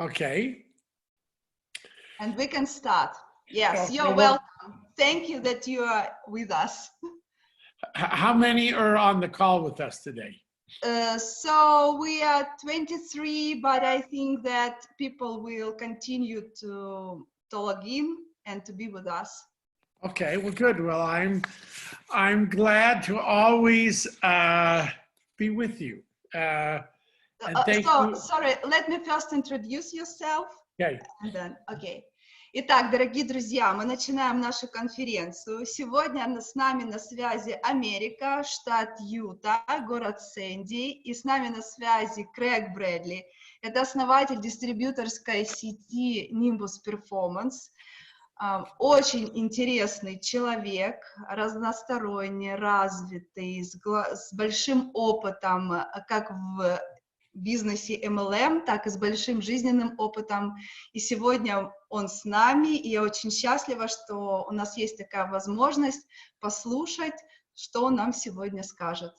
Okay. And we can start. Yes, Okay, you're well- welcome. Thank you that you are with us. How many are on the call with us today? So we are 23, but I think that people will continue to log in and to be with us. Okay, well, good. Well, I'm glad to always be with you. And thank you. Sorry, let me first introduce yourself. Okay. And then, okay. Итак, дорогие друзья, мы начинаем нашу конференцию. Сегодня с нами на связи Америка, штат Юта, город Сэнди. И с нами на связи Крэйг Брэдли. Это основатель дистрибьюторской сети Nimbus Performance. Очень интересный человек, разносторонне развитый, с большим опытом, как в бизнесе MLM, так и с большим жизненным опытом. И сегодня он с нами, и я очень счастлива, что у нас есть такая возможность послушать, что он нам сегодня скажет.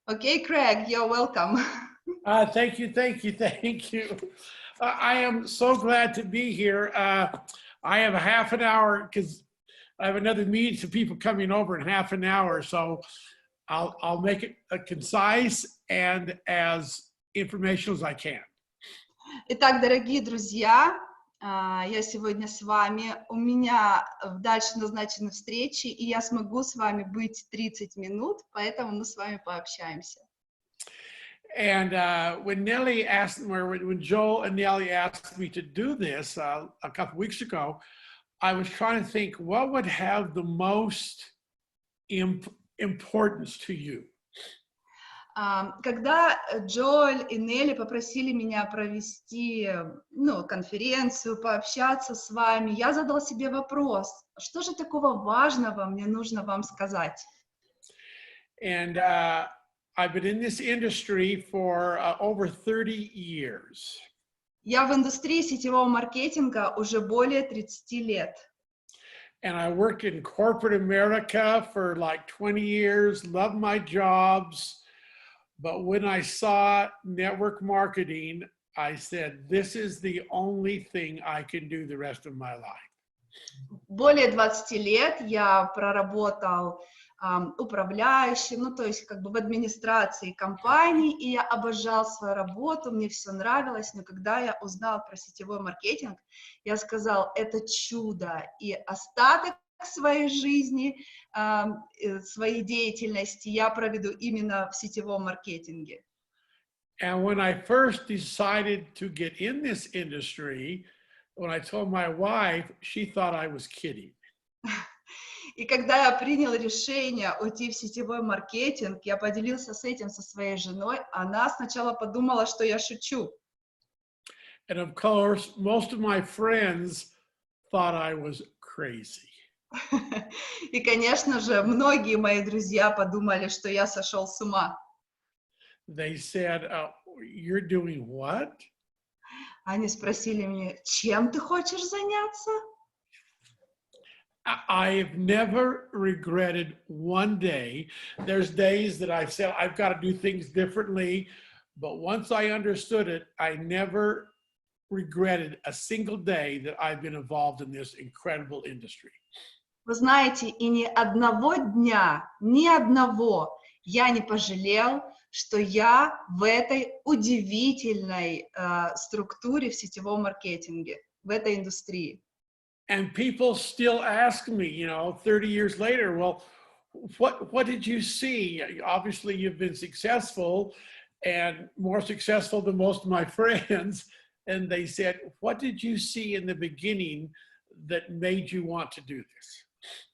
Okay, Craig, you're welcome. Thank you. I am so glad to be here. I have a half an hour because I have another meeting, so people coming over in half an hour. So I'll make it concise and as informational as I can. Итак, дорогие друзья, я сегодня с вами. У меня дальше назначены встречи, и я смогу с вами быть 30 минут, поэтому мы с вами пообщаемся. And when Joel and Nellie asked me to do this a couple weeks ago, I was trying to think what would have the most importance to you. Когда Джоэль и Нелли попросили меня провести конференцию, пообщаться с вами, я задала себе вопрос, что же такого важного мне нужно вам сказать? And I've been in this industry for over 30 years. Я в индустрии сетевого маркетинга уже более 30 лет. And I worked in corporate America for like 20 years, loved my jobs. But when I saw network marketing, I said, this is the only thing I can do the rest of my life. Более 20 лет я проработал управляющим, то есть как бы в администрации компаний, и я обожал свою работу, мне все нравилось, но когда я узнал про сетевой маркетинг, я сказал, это чудо, и остаток своей жизни, своей деятельности я проведу именно в сетевом маркетинге. And when I first decided to get in this industry, when I told my wife, she thought I was kidding. И когда я принял решение уйти в сетевой маркетинг, я поделился с этим со своей женой, она сначала подумала, что я шучу. And of course, most of my friends thought I was crazy. И, конечно же, многие мои друзья подумали, что я сошел с ума. They said, you're doing what? Они спросили меня, чем ты хочешь заняться? I've never regretted one day. There's days that I've said, I've got to do things differently. But once I understood it, I never regretted a single day that I've been involved in this incredible industry. Вы знаете, и ни одного дня, ни одного я не пожалел, что я в этой удивительной структуре в сетевом маркетинге, в этой индустрии. And people still ask me, 30 years later, well, what did you see? Obviously, you've been successful and more successful than most of my friends. And they said, what did you see in the beginning that made you want to do this?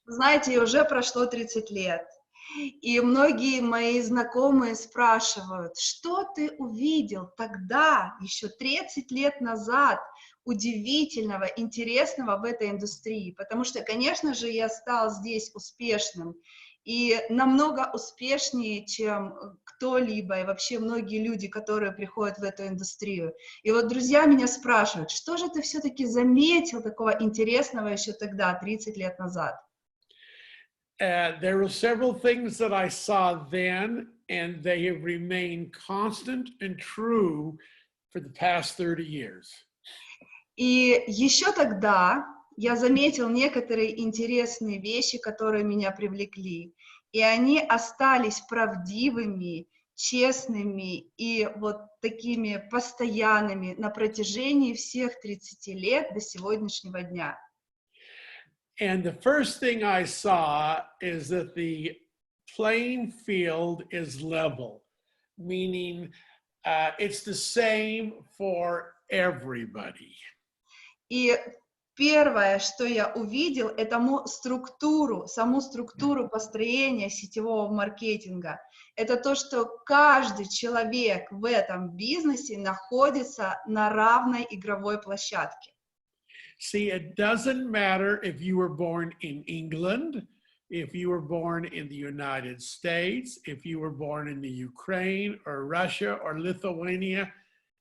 Знаете, уже прошло 30 лет, и многие мои знакомые спрашивают, что ты увидел тогда, еще 30 лет назад, удивительного, интересного в этой индустрии, потому что, конечно же, я стал здесь успешным, и намного успешнее, чем кто-либо, и вообще многие люди, которые приходят в эту индустрию. И вот друзья меня спрашивают, что же ты все-таки заметил такого интересного еще тогда, 30 лет назад? There were several things that I saw then, and they have remained constant and true for the past 30 years. И еще тогда я заметил некоторые интересные вещи, которые меня привлекли, и они остались правдивыми, честными и вот такими постоянными на протяжении всех 30 лет до сегодняшнего дня. And the first thing I saw is that the playing field is level, meaning it's the same for everybody. И первое, что я увидел, это саму структуру построения сетевого маркетинга. Это то, что каждый человек в этом бизнесе находится на равной игровой площадке. See, it doesn't matter if you were born in England, if you were born in the United States, if you were born in the Ukraine or Russia or Lithuania,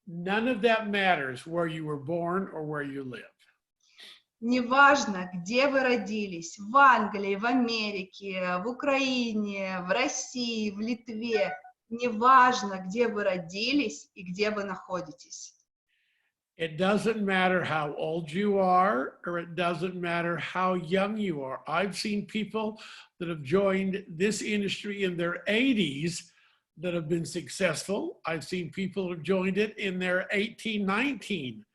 none of that matters where you were born or where you live. Неважно, где вы родились, в Англии, в Америке, в Украине, в России, в Литве, неважно, где вы родились и где вы находитесь. It doesn't matter how old you are, or it doesn't matter how young you are. I've seen people that have joined this industry in their 80s that have been successful. I've seen people who have joined it in their 18, 19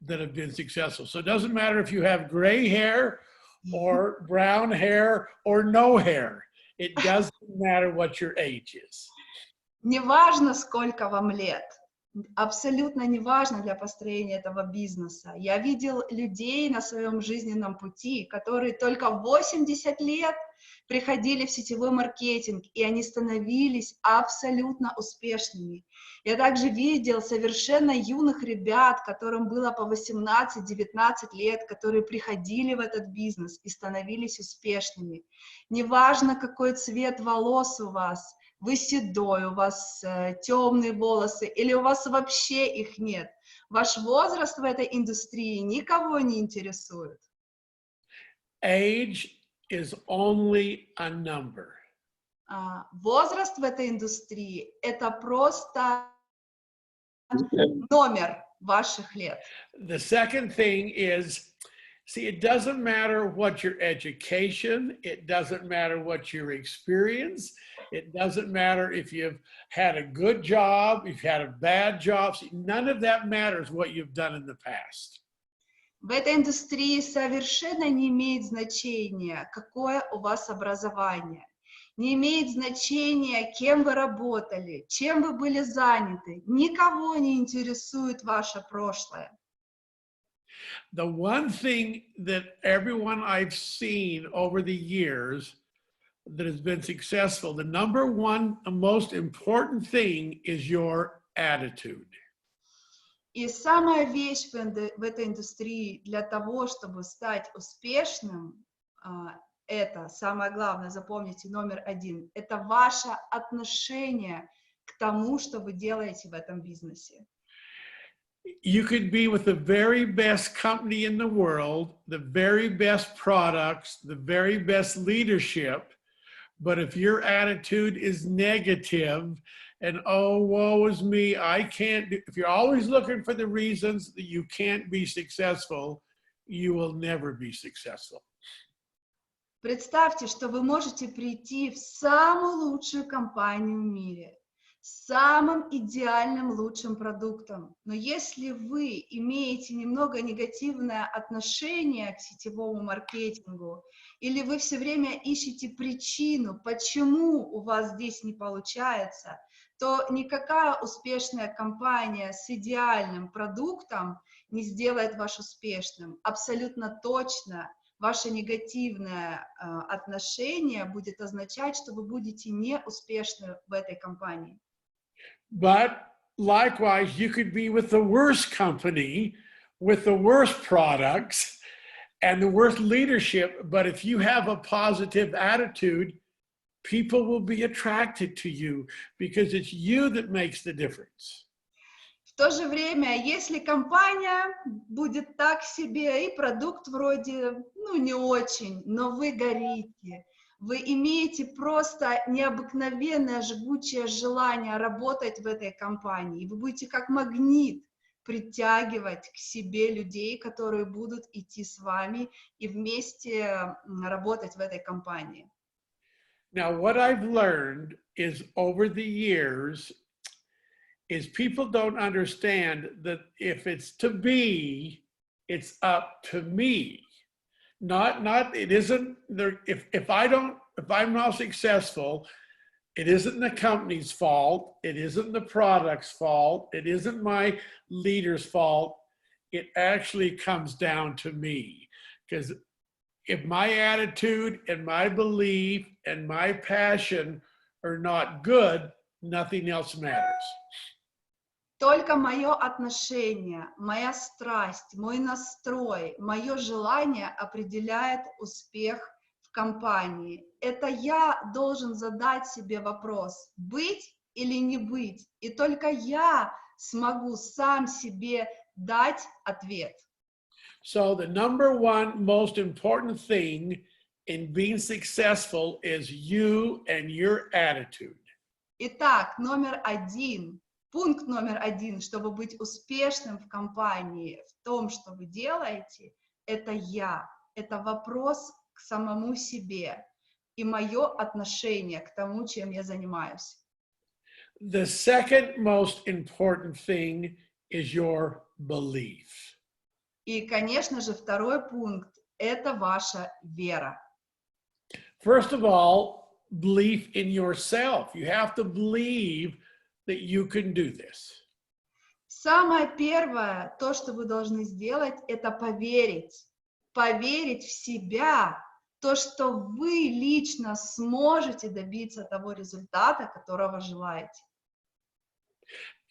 that have been successful. So it doesn't matter if you have gray hair or brown hair or no hair. It doesn't matter what your age is. Неважно, сколько вам лет. Абсолютно неважно для построения этого бизнеса. Я видел людей на своем жизненном пути, которые только в 80 лет приходили в сетевой маркетинг, и они становились абсолютно успешными. Я также видел совершенно юных ребят, которым было по 18-19 лет, которые приходили в этот бизнес и становились успешными. Неважно, какой цвет волос у вас, вы седой, у вас темные волосы, или у вас вообще их нет. Ваш возраст в этой индустрии никого не интересует. Age is only a number. Возраст в этой индустрии – это просто номер ваших лет. The second thing is, see, it doesn't matter what your education, it doesn't matter what your experience, it doesn't matter if you've had a good job, if you've had a bad job, see, none of that matters what you've done in the past. В этой индустрии совершенно не имеет значения, какое у вас образование. Не имеет значения, кем вы работали, чем вы были заняты. Никого не интересует ваше прошлое. The one thing that everyone I've seen over the years that has been successful, the number one most important thing is your attitude. И самая вещь в этой индустрии для того, чтобы стать успешным, это самое главное, запомните, номер один, это ваше отношение к тому, что вы делаете в этом бизнесе. You could be with the very best company in the world, the very best products, the very best leadership, but if your attitude is negative and, oh, woe is me, I can't do, if you're always looking for the reasons that you can't be successful, you will never be successful. Представьте, что вы можете прийти в самую лучшую компанию в мире, с самым идеальным лучшим продуктом. Но если вы имеете немного негативное отношение к сетевому маркетингу, или вы все время ищете причину, почему у вас здесь не получается, то никакая успешная компания с идеальным продуктом не сделает вас успешным. Абсолютно точно ваше негативное отношение будет означать, что вы будете неуспешны в этой компании. But likewise, you could be with the worst company, with the worst products, and the worst leadership, but if you have a positive attitude, people will be attracted to you because it's you that makes the difference. В то же время, если компания будет так себе, и продукт вроде, не очень, но вы горите, вы имеете просто необыкновенное жгучее желание работать в этой компании, вы будете как магнит притягивать к себе людей, которые будут идти с вами и вместе работать в этой компании. Now, what I've learned is over the years is people don't understand that if it's to be, it's up to me. Not it isn't there. If I'm not successful, it isn't the company's fault. It isn't the product's fault. It isn't my leader's fault. It actually comes down to me. Because if my attitude and my belief and my passion are not good, nothing else matters. Только мое отношение, моя страсть, мой настрой, мое желание определяет успех в компании. Это я должен задать себе вопрос, быть или не быть. И только я смогу сам себе дать ответ. So the number one most important thing in being successful is you and your attitude. Итак, пункт номер один, чтобы быть успешным в компании, в том, что вы делаете, это я. Это вопрос к самому себе и мое отношение к тому, чем я занимаюсь. The second most important thing is your belief. И, конечно же, второй пункт – это ваша вера. First of all, belief in yourself. You have to believe that you can do this. Самое первое, то, что вы должны сделать, это поверить. Поверить в себя, то, что вы лично сможете добиться того результата, которого желаете.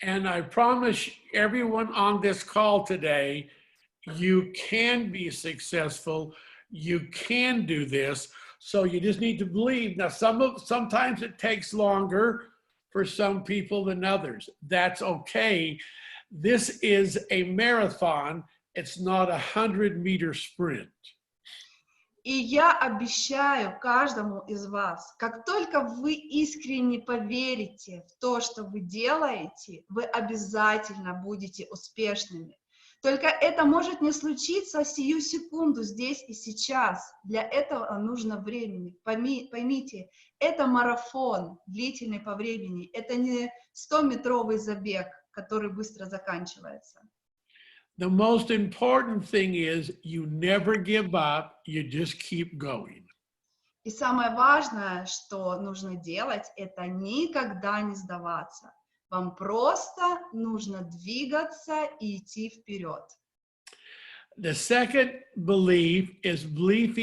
And I promise everyone on this call today, you can be successful. You can do this. So you just need to believe. Now, sometimes it takes longer for some people than others. That's okay. This is a marathon. It's not a 100-meter sprint. И я обещаю каждому из вас, как только вы искренне поверите в то, что вы делаете, вы обязательно будете успешными. Только это может не случиться сию секунду, здесь и сейчас. Для этого нужно времени. Поймите, это марафон, длительный по времени. Это не 100-метровый забег, который быстро заканчивается. The most important thing is you never give up, you just keep going. И самое важное, что нужно делать, это никогда не сдаваться. Вам просто нужно двигаться и идти вперед. The second belief is belief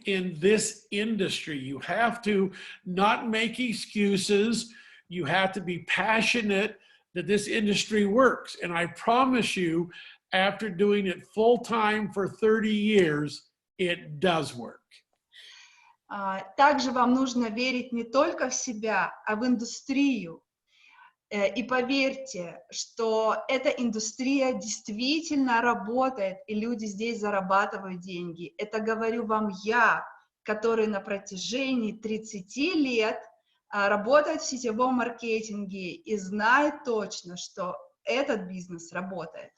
in this industry. You have to not make excuses. You have to be passionate that this industry works. And I promise you, after doing it full time for 30 years, it does work. Также вам нужно верить не только в себя, а в индустрию. И поверьте, что эта индустрия действительно работает, и люди здесь зарабатывают деньги. Это говорю вам я, который на протяжении 30 лет работает в сетевом маркетинге и знает точно, что этот бизнес работает.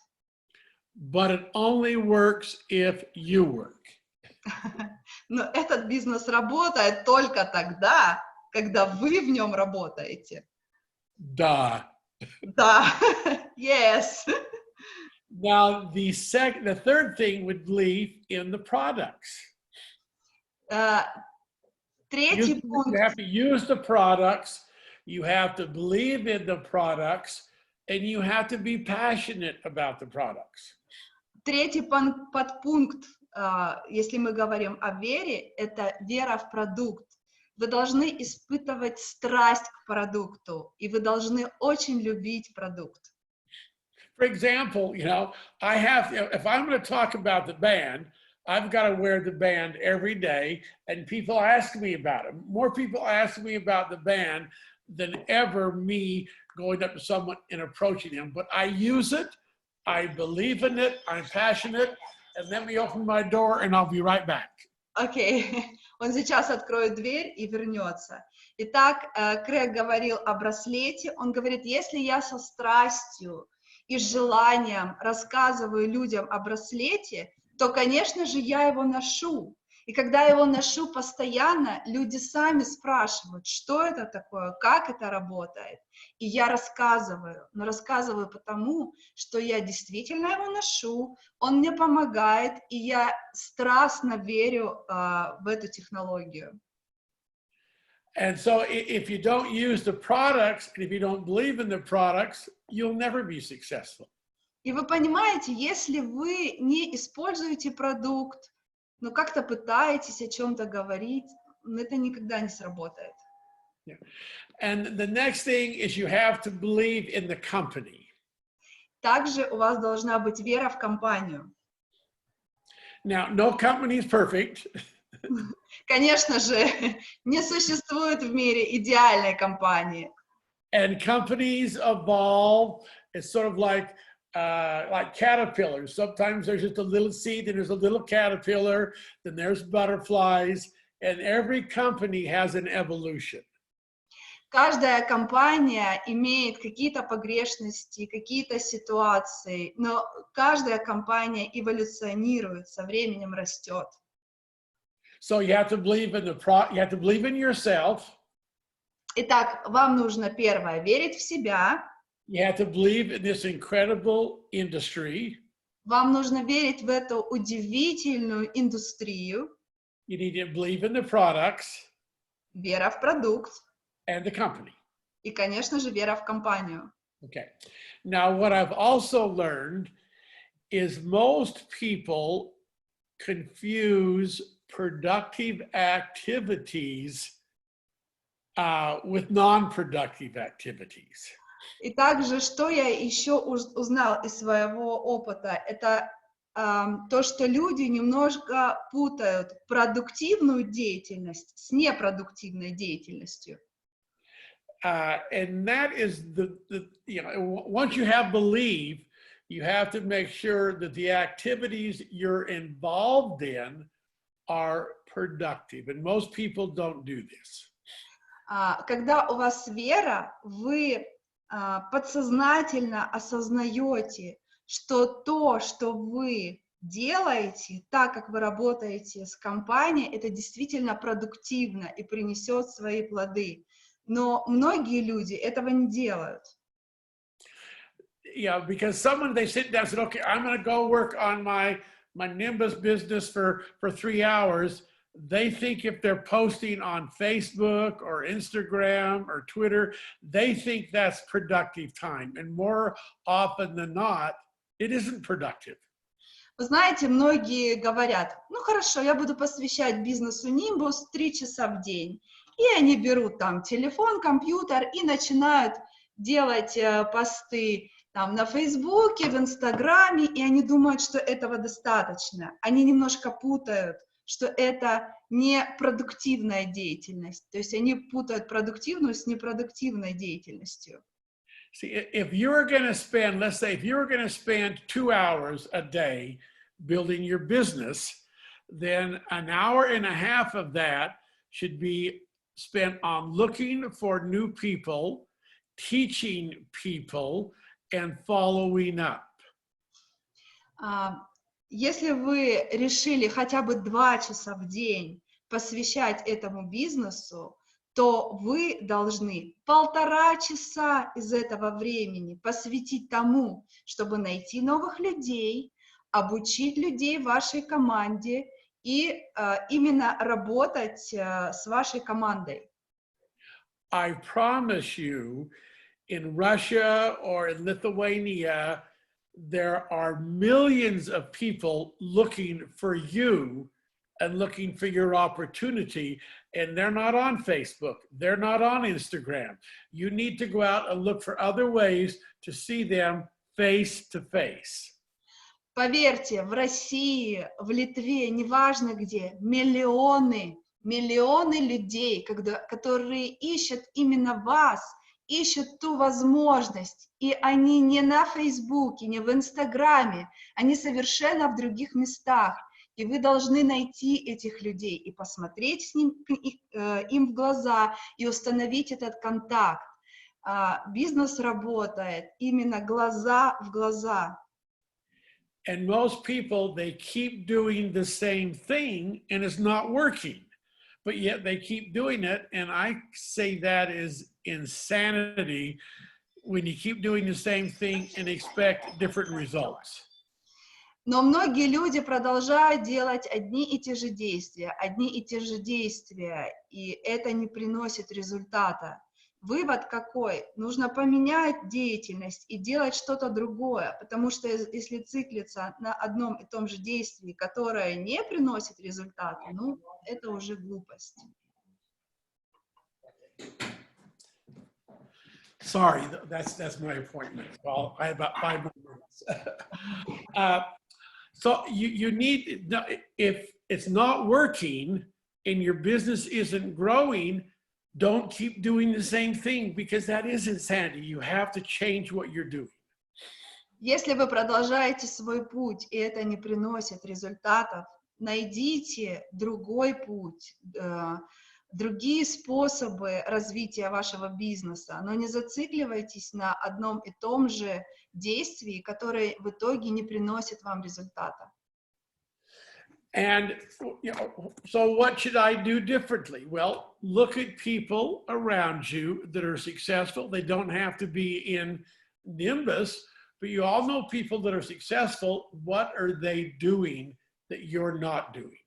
But it only works if you work. Но этот бизнес работает только тогда, когда вы в нем работаете. Duh. Да, yes. Now, the third thing would believe in the products. Третий пункт. You have to use the products, you have to believe in the products, and you have to be passionate about the products. Третий подпункт, если мы говорим о вере, это вера в продукт. Вы должны испытывать страсть к продукту, и вы должны очень любить продукт. For example, if I'm going to talk about the band, I've got to wear the band every day, and people ask me about it. More people ask me about the band than ever me going up to someone and approaching them. But I use it, I believe in it, I'm passionate, and let me open my door and I'll be right back. Окей, он сейчас откроет дверь и вернется. Итак, Крэйг говорил о браслете. Он говорит, если я со страстью и с желанием рассказываю людям о браслете, то, конечно же, я его ношу. И когда я его ношу постоянно, люди сами спрашивают, что это такое, как это работает. И я рассказываю, но рассказываю потому, что я действительно его ношу, он мне помогает, и я страстно верю в эту технологию. And so if you don't use the products, and if you don't believe in the products, you'll never be successful. И вы понимаете, если вы не используете продукт, но как-то пытаетесь о чем-то говорить, это никогда не сработает. Yeah. And the next thing is you have to believe in the company. Также у вас должна быть вера в компанию. Now, no company is perfect. Конечно же, не существует в мире идеальной компании. And companies evolve. It's sort of like caterpillars. Sometimes there's just a little seed, and there's a little caterpillar, then there's butterflies, and every company has an evolution. Каждая компания имеет какие-то погрешности, какие-то ситуации, но каждая компания эволюционирует, со временем растет. So you have to believe in you have to believe in yourself. Итак, вам нужно первое верить в себя. You have to believe in this incredible industry. Вам нужно верить в эту удивительную индустрию. You need to believe in the products. Вера в продукт. And the company. И, конечно же, вера в компанию. Okay. Now, what I've also learned is most people confuse productive activities with non-productive activities. И также, что я еще узнал из своего опыта, это то, что люди немножко путают продуктивную деятельность с непродуктивной деятельностью. And that is once you have belief, you have to make sure that the activities you're involved in are productive. And most people don't do this. Когда у вас вера, вы подсознательно осознаете, что то, что вы делаете, так как вы работаете с компанией, это действительно продуктивно и принесет свои плоды. Но многие люди этого не делают. Yeah, because they sit down and say, okay, I'm going to go work on my Nimbus business for 3 hours. They think if they're posting on Facebook or Instagram or Twitter, they think that's productive time. And more often than not, it isn't productive. Вы знаете, многие говорят, ну хорошо, я буду посвящать бизнесу Nimbus 3 часа в день. И они берут там телефон, компьютер и начинают делать посты там на Фейсбуке, в Инстаграме, и они думают, что этого достаточно. Они немножко путают, что это не продуктивная деятельность. То есть они путают продуктивную с непродуктивной деятельностью. See, if you're going to spend, let's say, if you're going to spend 2 hours a day building your business, then an hour and a half of that should be spent on looking for new people, teaching people, and following up. Если вы решили хотя бы 2 часа в день посвящать этому бизнесу, то вы должны 1,5 часа из этого времени посвятить тому, чтобы найти новых людей, обучить людей в вашей команде и именно работать с вашей командой. I promise you, in Russia or in Lithuania, there are millions of people looking for you and looking for your opportunity, and they're not on Facebook, they're not on Instagram. You need to go out and look for other ways to see them face to face. Поверьте, в России, в Литве, неважно где, миллионы людей, которые ищут именно вас, ищут ту возможность, и они не на Фейсбуке, не в Инстаграме, они совершенно в других местах. И вы должны найти этих людей и посмотреть им в глаза и установить этот контакт. Бизнес работает именно глаза в глаза. And most people, they keep doing the same thing and it's not working, but yet they keep doing it. And I say that is insanity when you keep doing the same thing and expect different results. Но многие люди продолжают делать одни и те же действия, и это не приносит результата. Вывод какой? Нужно поменять деятельность и делать что-то другое, потому что если циклиться на одном и том же действии, которое не приносит результата, ну, это уже глупость. Sorry, that's my appointment. Well, I have about 5 more minutes. So you need, if it's not working and your business isn't growing, don't keep doing the same thing because that is insanity. You have to change what you're doing. Если вы продолжаете свой путь, и это не приносит результатов, найдите другой путь, другие способы развития вашего бизнеса, но не зацикливайтесь на одном и том же действии, которое в итоге не приносит вам результата. And so what should I do differently? Well, look at people around you that are successful. They don't have to be in Nimbus, but you all know people that are successful. What are they doing that you're not doing?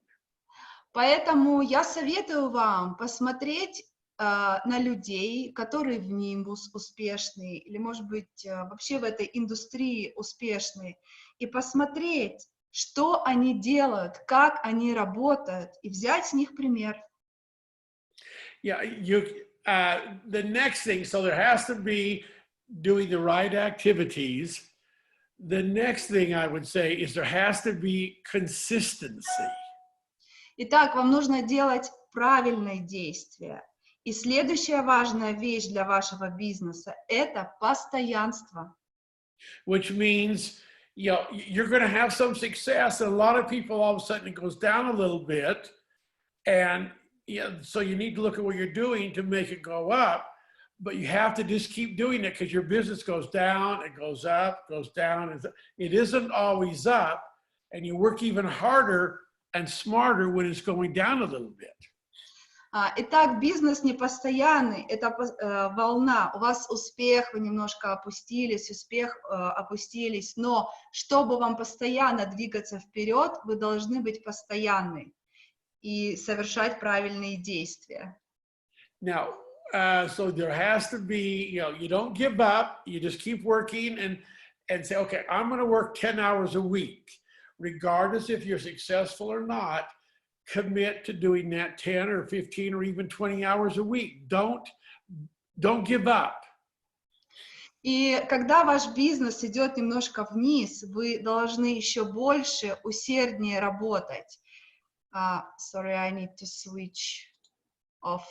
Поэтому я советую вам посмотреть на людей, которые в Nimbus успешные, или, может быть, вообще в этой индустрии успешные, и посмотреть, что они делают, как они работают, и взять с них пример. Yeah, the next thing, so there has to be doing the right activities. The next thing I would say is there has to be consistency. Итак, вам нужно делать правильные действия. И следующая важная вещь для вашего бизнеса – это постоянство. Which means, you're going to have some success, and a lot of people, all of a sudden, it goes down a little bit, and so you need to look at what you're doing to make it go up, but you have to just keep doing it because your business goes down, it goes up, goes down, and it isn't always up, and you work even harder and smarter when it's going down a little bit. Итак, бизнес непостоянный, это волна. У вас успех, вы немножко опустились, опустились, но чтобы вам постоянно двигаться вперед, вы должны быть постоянны и совершать правильные действия. Now, so there has to be, you don't give up, you just keep working and say, okay, I'm going to work 10 hours a week, regardless if you're successful or not. Commit to doing that 10 or 15 or even 20 hours a week. Don't give up. И когда ваш бизнес идет немножко вниз, вы должны еще больше, усерднее работать. Sorry, I need to switch off.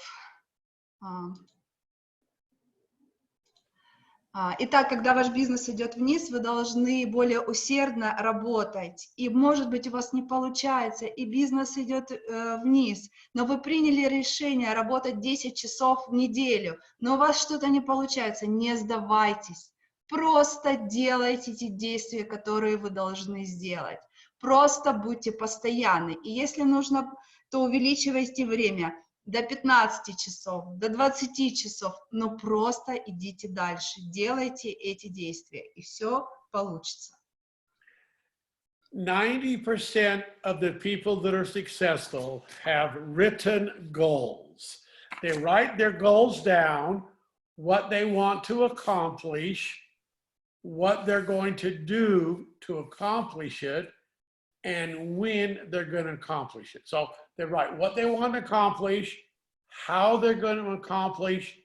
Итак, когда ваш бизнес идет вниз, вы должны более усердно работать. И, может быть, у вас не получается, и бизнес идет вниз, но вы приняли решение работать 10 часов в неделю, но у вас что-то не получается, не сдавайтесь. Просто делайте те действия, которые вы должны сделать. Просто будьте постоянны. И если нужно, то увеличивайте время до 15 часов, до 20 часов, но просто идите дальше, делайте эти действия, и все получится. 90% of the people that are successful have written goals. They write their goals down, what they want to accomplish, what they're going to do to accomplish it, and when they're going to accomplish it. So they write what they want to accomplish, how they're going to accomplish,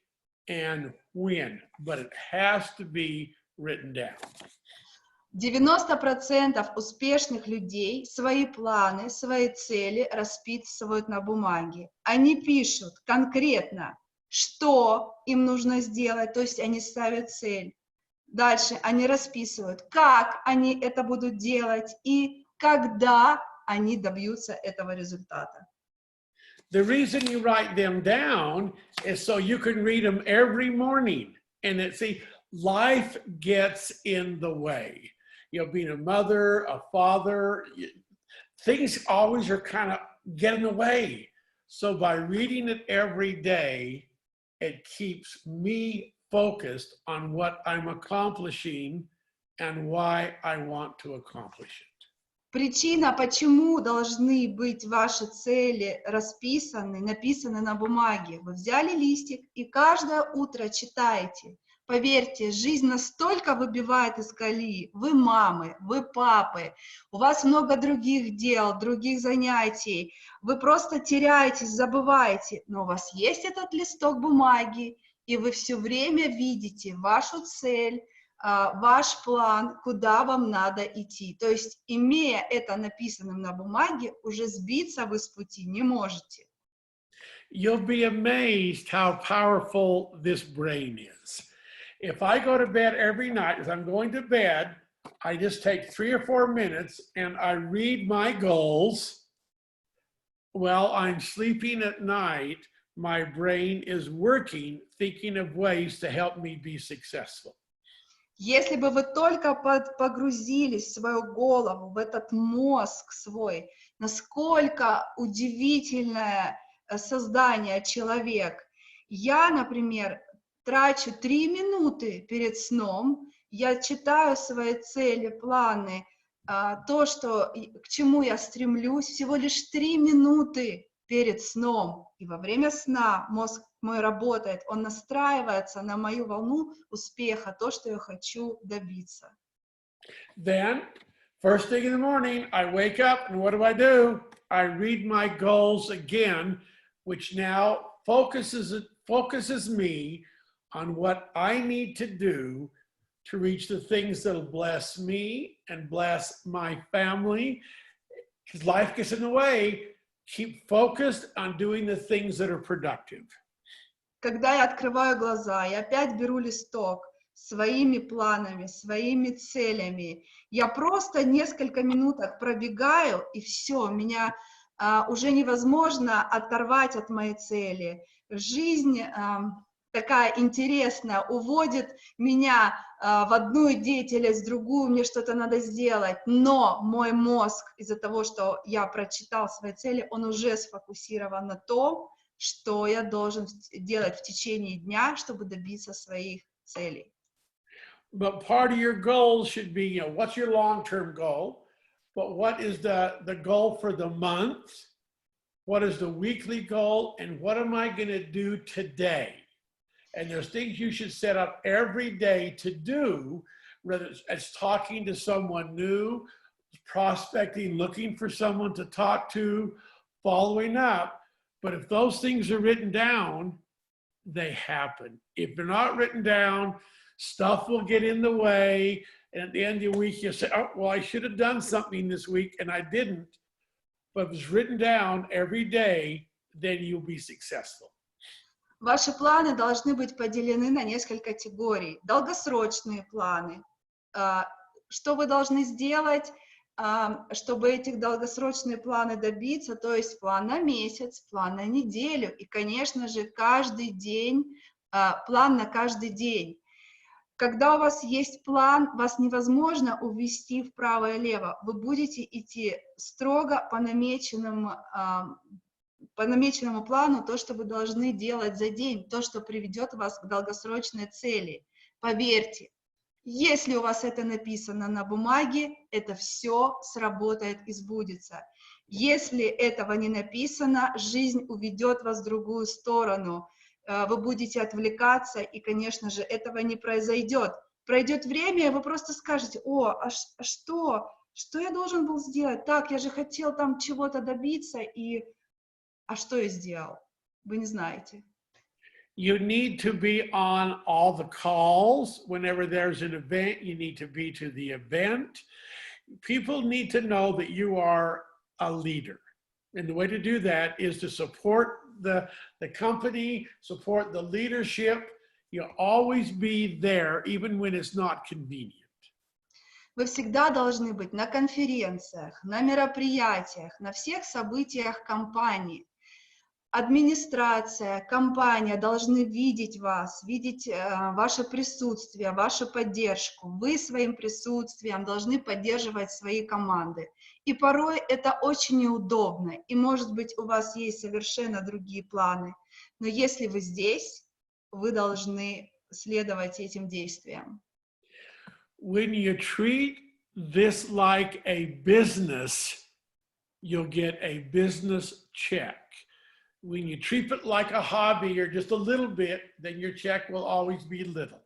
and when. But it has to be written down. 90% успешных людей свои планы, свои цели расписывают на бумаге. Они пишут конкретно, что им нужно сделать, то есть они ставят цель. Дальше они расписывают, как они это будут делать и когда они добьются этого результата. The reason you write them down is so you can read them every morning And that, see, life gets in the way. You know, being a mother, a father, things always are kind of get in the way. So by reading it every day, it keeps me focused on what I'm accomplishing and why I want to accomplish it. Причина, почему должны быть ваши цели расписаны, написаны на бумаге. Вы взяли листик и каждое утро читаете. Поверьте, жизнь настолько выбивает из колеи. Вы мамы, вы папы, у вас много других дел, других занятий. Вы просто теряетесь, забываете. Но у вас есть этот листок бумаги, и вы все время видите вашу цель, ваш план, куда вам надо идти. То есть, имея это написанным на бумаге, уже сбиться вы с пути не можете. You'll be amazed how powerful this brain is. If I go to bed every night, as I'm going to bed, I just take 3 or 4 minutes and I read my goals. While I'm sleeping at night, my brain is working, thinking of ways to help me be successful. Если бы вы только погрузились в свою голову, в этот мозг свой, насколько удивительное создание человек. Я, например, трачу 3 минуты перед сном, я читаю свои цели, планы, то, к чему я стремлюсь, всего лишь 3 минуты перед сном. И во время сна мозг мой работает, он настраивается на мою волну успеха, то, что я хочу добиться. Then, first thing in the morning, I wake up and what do? I read my goals again, which now focuses me on what I need to do to reach the things that will bless me and bless my family. Because life gets in the way, keep focused on doing the things that are productive. Когда я открываю глаза, я опять беру листок своими планами, своими целями. Я просто несколько минуток пробегаю, и все, меня уже невозможно оторвать от моей цели. Жизнь такая интересная, уводит меня в одну деятельность, в другую, мне что-то надо сделать, но мой мозг, из-за того, что я прочитал свои цели, он уже сфокусирован на том, что я должен делать в течение дня, чтобы добиться своих целей. But part of your goal should be, you know, what's your long-term goal? But what is the goal for the month? What is the weekly goal? And what am I going to do today? And there's things you should set up every day to do, whether it's talking to someone new, prospecting, looking for someone to talk to, following up. But if those things are written down, they happen. If they're not written down, stuff will get in the way. And at the end of the week, you say, oh, well, I should have done something this week, and I didn't. But if it's written down every day, then you'll be successful. Ваши планы должны быть поделены на несколько категорий. Долгосрочные планы. Что вы должны сделать, чтобы этих долгосрочные планы добиться, то есть план на месяц, план на неделю и, конечно же, каждый день, план на каждый день. Когда у вас есть план, вас невозможно увести вправо и влево. Вы будете идти строго по намеченному плану, то, что вы должны делать за день, то, что приведет вас к долгосрочной цели. Поверьте, если у вас это написано на бумаге, это все сработает и сбудется. Если этого не написано, жизнь уведет вас в другую сторону. Вы будете отвлекаться, и, конечно же, этого не произойдет. Пройдет время, и вы просто скажете, что я должен был сделать? Так, я же хотел там чего-то добиться, а что я сделал? Вы не знаете. You need to be on all the calls. Whenever there's an event, you need to be to the event. People need to know that you are a leader. And the way to do that is to support the company, support the leadership. You'll always be there, even when it's not convenient. Вы всегда должны быть на конференциях, на мероприятиях, на всех событиях компании. администрация, компания должны видеть вас, видеть ваше присутствие, вашу поддержку. Вы своим присутствием должны поддерживать свои команды. И порой это очень неудобно, и, может быть, у вас есть совершенно другие планы. Но если вы здесь, вы должны следовать этим действиям. When you treat this like a business, you'll get a business check. When you treat it like a hobby or just a little bit, then your check will always be little.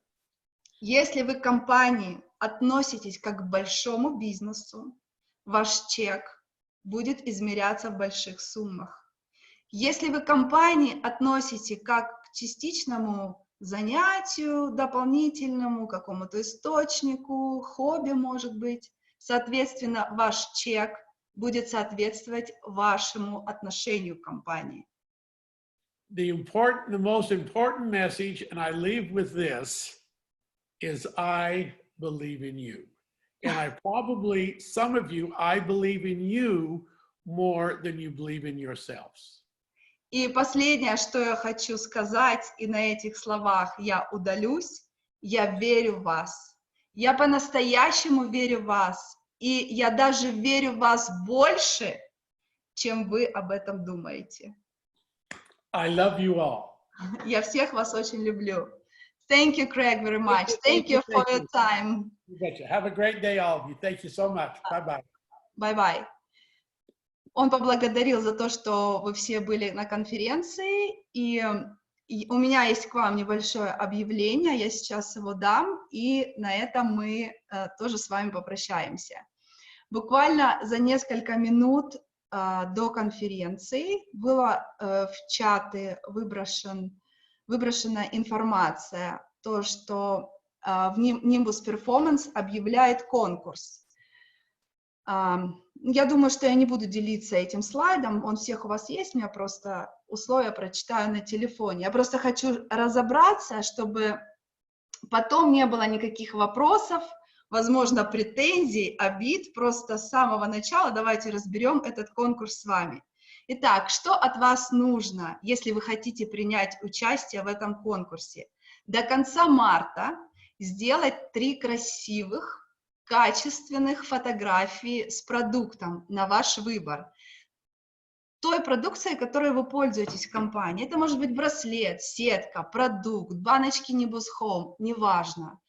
Если вы к компании относитесь как к большому бизнесу, ваш чек будет измеряться в больших суммах. Если вы к компании относите как к частичному занятию, дополнительному какому-то источнику, хобби, может быть, соответственно, ваш чек будет соответствовать вашему отношению к компании. The most important message, and I leave with this, is I believe in you. And I probably, some of you, I believe in you more than you believe in yourselves. И последнее, что я хочу сказать, и на этих словах я удалюсь, я верю в вас. Я по-настоящему верю в вас, и я даже верю в вас больше, чем вы об этом думаете. I love you all. Я всех вас очень люблю. Thank you, Craig, very much. Thank you for your time. You betcha. Have a great day, all of you. Thank you so much. Bye-bye. Bye-bye. Он поблагодарил за то, что вы все были на конференции, и у меня есть к вам небольшое объявление, я сейчас его дам, и на этом мы тоже с вами попрощаемся. Буквально за несколько минут до конференции была в чаты выброшена информация, то, что в Nimbus Performance объявляет конкурс. Я думаю, что я не буду делиться этим слайдом, он всех у вас есть, у меня просто условия прочитаю на телефоне. Я просто хочу разобраться, чтобы потом не было никаких вопросов, возможно, претензий, обид, просто с самого начала давайте разберем этот конкурс с вами. Итак, что от вас нужно, если вы хотите принять участие в этом конкурсе? До конца марта сделать 3 красивых, качественных фотографий с продуктом на ваш выбор. Той продукцией, которой вы пользуетесь в компании. Это может быть браслет, сетка, продукт, баночки Nimbus Home, неважно.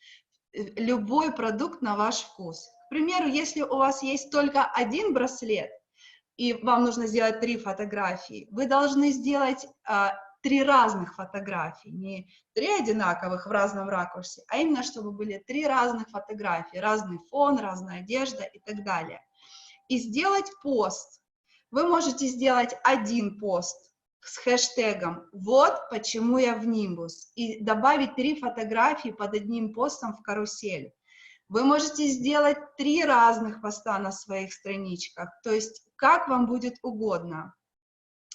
Любой продукт на ваш вкус. К примеру, если у вас есть только один браслет, и вам нужно сделать 3 фотографии, вы должны сделать 3 разных фотографии, не 3 одинаковых в разном ракурсе, а именно, чтобы были 3 разных фотографии, разный фон, разная одежда и так далее. И сделать пост. Вы можете сделать один пост с хэштегом «Вот почему я в Nimbus» и добавить 3 фотографии под одним постом в карусель. Вы можете сделать 3 разных поста на своих страничках, то есть как вам будет угодно.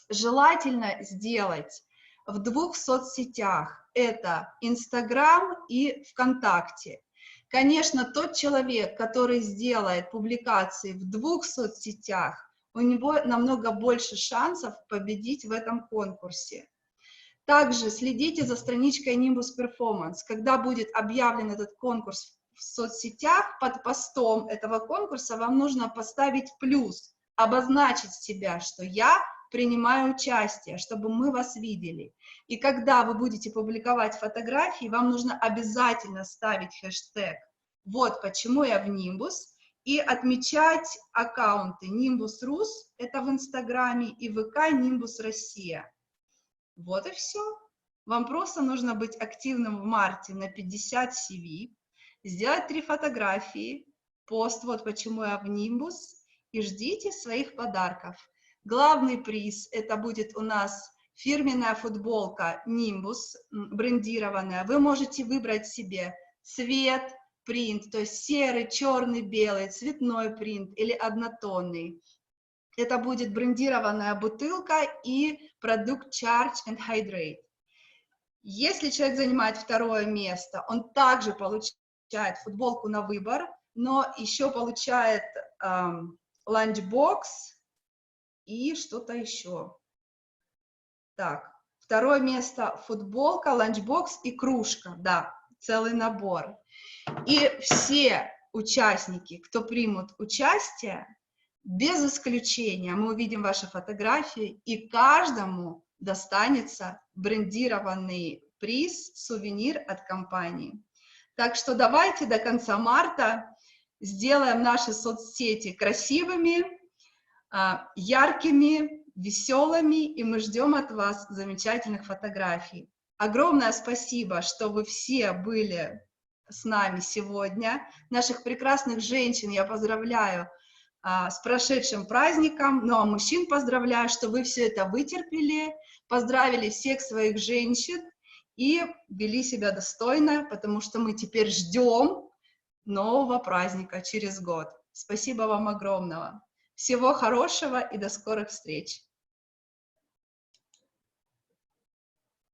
Желательно сделать в 2 соцсетях, это Инстаграм и ВКонтакте. Конечно, тот человек, который сделает публикации в 2 соцсетях, у него намного больше шансов победить в этом конкурсе. Также следите за страничкой Nimbus Performance. Когда будет объявлен этот конкурс в соцсетях, под постом этого конкурса вам нужно поставить плюс, обозначить себя, что я принимаю участие, чтобы мы вас видели. И когда вы будете публиковать фотографии, вам нужно обязательно ставить хэштег «Вот почему я в Nimbus» и отмечать аккаунты Nimbus Rus, это в Инстаграме, и ВК Nimbus Россия. Вот и все. Вам просто нужно быть активным в марте на 50 CV, сделать 3 фотографии, пост «Вот почему я в Nimbus» и ждите своих подарков. Главный приз, это будет у нас фирменная футболка Nimbus, брендированная. Вы можете выбрать себе цвет, принт, то есть серый, черный, белый, цветной принт или однотонный. Это будет брендированная бутылка и продукт Charge and Hydrate. Если человек занимает 2-е место, он также получает футболку на выбор, но еще получает ланчбокс, и что-то еще. Так, второе место футболка, ланчбокс и кружка. Да, целый набор. И все участники, кто примут участие, без исключения, мы увидим ваши фотографии, и каждому достанется брендированный приз, сувенир от компании. Так что давайте до конца марта сделаем наши соцсети красивыми, яркими, веселыми, и мы ждем от вас замечательных фотографий. Огромное спасибо, что вы все были с нами сегодня. Наших прекрасных женщин я поздравляю с прошедшим праздником, ну а мужчин поздравляю, что вы все это вытерпели, поздравили всех своих женщин и вели себя достойно, потому что мы теперь ждем нового праздника через год. Спасибо вам огромного. Всего хорошего и до скорых встреч.